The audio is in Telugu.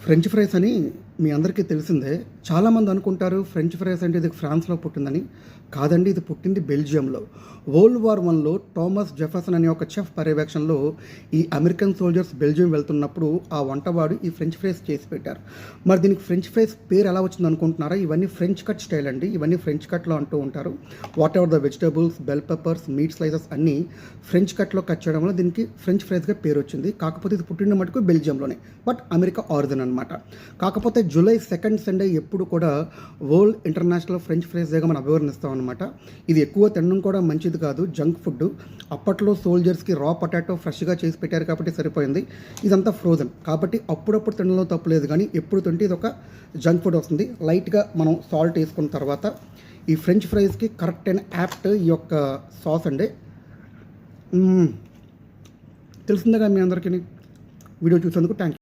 ఫ్రెంచ్ ఫ్రైస్ అని మీ అందరికీ తెలిసిందే. చాలామంది అనుకుంటారు ఫ్రెంచ్ ఫ్రైస్ అంటే ఇది ఫ్రాన్స్‌లో పుట్టిందని. కాదండి, ఇది పుట్టింది బెల్జియంలో. వరల్డ్ వార్ 1లో థామస్ జెఫర్సన్ అనే ఒక చెఫ్ పర్యవేక్షణలో ఈ అమెరికన్ సోల్జర్స్ బెల్జియం వెళ్తున్నప్పుడు ఆ వంటవాడు ఈ ఫ్రెంచ్ ఫ్రైస్ చేసి పెట్టారు. మరి దీనికి ఫ్రెంచ్ ఫ్రైస్ పేరు ఎలా వచ్చింది అనుకుంటున్నారా? ఇవన్నీ ఫ్రెంచ్ కట్ స్టైల్ అండి. ఇవన్నీ ఫ్రెంచ్ కట్‌లో అంటూ ఉంటారు. What ever the vegetables, bell peppers, meet slices అన్నీ ఫ్రెంచ్ కట్‌లో కట్ చేయడం వల్ల దీనికి ఫ్రెంచ్ ఫ్రైస్‌గా పేరు వచ్చింది. కాకపోతే ఇది పుట్టిన మటుకు బెల్జియంలోనే. బట్ అమెరికా ఆరిజిన్ అనమాట. కాకపోతే జూలై 2nd సండే ఎప్పుడు కూడా వరల్డ్ ఇంటర్నేషనల్ ఫ్రెంచ్ ఫ్రైస్ డేగా మనం అభివర్ణిస్తాం అనమాట. ఇది ఎక్కువ తినడం కూడా మంచిది కాదు, జంక్ ఫుడ్. అప్పట్లో సోల్జర్స్కి రా పొటాటో ఫ్రెష్గా చేసి పెట్టారు కాబట్టి సరిపోయింది. ఇదంతా ఫ్రోజన్ కాబట్టి అప్పుడప్పుడు తినడంలో తప్పులేదు, కానీ ఎప్పుడు తింటే ఇది ఒక జంక్ ఫుడ్ వస్తుంది. లైట్గా మనం సాల్ట్ వేసుకున్న తర్వాత ఈ ఫ్రెంచ్ ఫ్రైస్కి కరెక్ట్ అండ్ యాప్ట్ ఈ యొక్క సాస్ అండి. తెలిసిందిగా మీ అందరికీ. వీడియో చూసేందుకు థ్యాంక్ యూ.